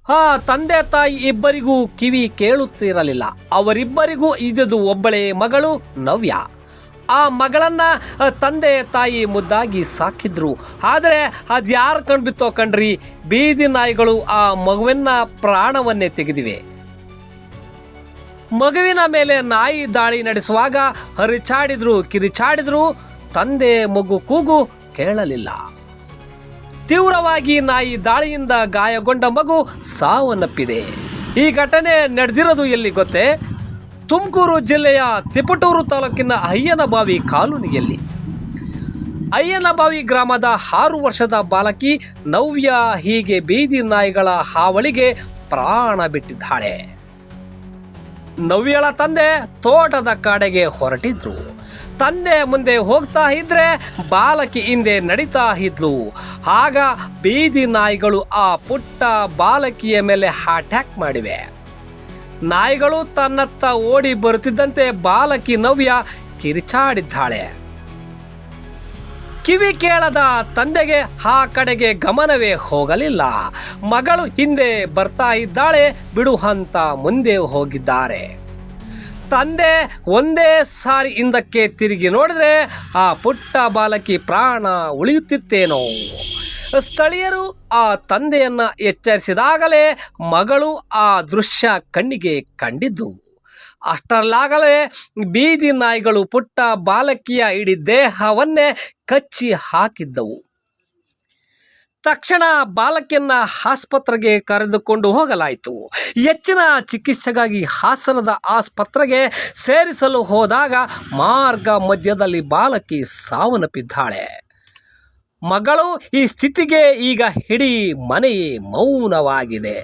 ಆ ತಂದೆ ತಾಯಿ ಇಬ್ಬರಿಗೂ ಕಿವಿ ಕೇಳುತ್ತಿರಲಿಲ್ಲ. ಅವರಿಬ್ಬರಿಗೂ ಇದ್ದುದು ಒಬ್ಬಳೇ ಮಗಳು ನವ್ಯ. ಆ ಮಗಳನ್ನ ತಂದೆ ತಾಯಿ ಮುದ್ದಾಗಿ ಸಾಕಿದ್ರು. ಆದರೆ ಅದ್ಯಾರು ಕಣ್ಬಿತ್ತೋ ಕಣ್ರಿ, ಬೀದಿ ನಾಯಿಗಳು ಆ ಮಗುವಿನ ಪ್ರಾಣವನ್ನೇ ತೆಗೆದಿವೆ. ಮಗುವಿನ ಮೇಲೆ ನಾಯಿ ದಾಳಿ ನಡೆಸುವಾಗ ಹರಿಚಾಡಿದ್ರು, ಕಿರಿಚಾಡಿದ್ರು. ತಂದೆ ಮಗು ಕೂಗು ಕೇಳಲಿಲ್ಲ. ತೀವ್ರವಾಗಿ ನಾಯಿ ದಾಳಿಯಿಂದ ಗಾಯಗೊಂಡ ಮಗು ಸಾವನ್ನಪ್ಪಿದೆ. ಈ ಘಟನೆ ನಡೆದಿರೋದು ಎಲ್ಲಿ ಗೊತ್ತೇ? ತುಮಕೂರು ಜಿಲ್ಲೆಯ ತಿಪಟೂರು ತಾಲೂಕಿನ ಅಯ್ಯನಬಾವಿ ಕಾಲೋನಿಯಲ್ಲಿ. ಅಯ್ಯನಬಾವಿ ಗ್ರಾಮದ 6 ವರ್ಷದ ಬಾಲಕಿ ನವ್ಯ ಹೀಗೆ ಬೀದಿ ನಾಯಿಗಳ ಹಾವಳಿಗೆ ಪ್ರಾಣ ಬಿಟ್ಟಿದ್ದಾಳೆ. ನವ್ಯಳ ತಂದೆ ತೋಟದ ಕಡೆಗೆ ಹೊರಟಿದ್ರು. ತಂದೆ ಮುಂದೆ ಹೋಗ್ತಾ ಇದ್ರೆ ಬಾಲಕಿ ಹಿಂದೆ ನಡೀತಾ ಇದ್ಲು. ಆಗ ಬೀದಿ ನಾಯಿಗಳು ಆ ಪುಟ್ಟ ಬಾಲಕಿಯ ಮೇಲೆ ಅಟ್ಯಾಕ್ ಮಾಡಿವೆ. ನಾಯಿಗಳು ತನ್ನತ್ತ ಓಡಿ ಬರುತ್ತಿದ್ದಂತೆ ಬಾಲಕಿ ನವ್ಯ ಕಿರಿಚಾಡಿದ್ದಾಳೆ. ಕಿವಿ ಕೇಳದ ತಂದೆಗೆ ಆ ಕಡೆಗೆ ಗಮನವೇ ಹೋಗಲಿಲ್ಲ. ಮಗಳು ಹಿಂದೆ ಬರ್ತಾ ಇದ್ದಾಳೆ ಬಿಡು ಅಂತ ಮುಂದೆ ಹೋಗಿದ್ದಾರೆ. ತಂದೆ ಒಂದೇ ಸಾರಿ ಹಿಂದಕ್ಕೆ ತಿರುಗಿ ನೋಡಿದ್ರೆ ಆ ಪುಟ್ಟ ಬಾಲಕಿ ಪ್ರಾಣ ಉಳಿಯುತ್ತಿತ್ತೇನೋ. ಸ್ಥಳೀಯರು ಆ ತಂದೆಯನ್ನ ಎಚ್ಚರಿಸಿದಾಗಲೇ ಮಗಳು ಆ ದೃಶ್ಯ ಕಣ್ಣಿಗೆ ಕಂಡಿದ್ದು. ಅಷ್ಟರಲ್ಲಾಗಲೇ ಬೀದಿ ನಾಯಿಗಳು ಪುಟ್ಟ ಬಾಲಕಿಯ ಇಡೀ ದೇಹವನ್ನೇ ಕಚ್ಚಿ ಹಾಕಿದ್ದವು. ತಕ್ಷಣ ಬಾಲಕಿಯನ್ನ ಆಸ್ಪತ್ರೆಗೆ ಕರೆದುಕೊಂಡು ಹೋಗಲಾಯಿತು. ಹೆಚ್ಚಿನ ಚಿಕಿತ್ಸೆಗಾಗಿ ಹಾಸನದ ಆಸ್ಪತ್ರೆಗೆ ಸೇರಿಸಲು ಹೋದಾಗ ಮಾರ್ಗ ಮಧ್ಯದಲ್ಲಿ ಬಾಲಕಿ ಸಾವನ್ನಪ್ಪಿದ್ದಾಳೆ. ಮಗಳು ಈ ಸ್ಥಿತಿಗೆ ಈಗ ಇಡೀ ಮನೆಯೇ ಮೌನವಾಗಿದೆ.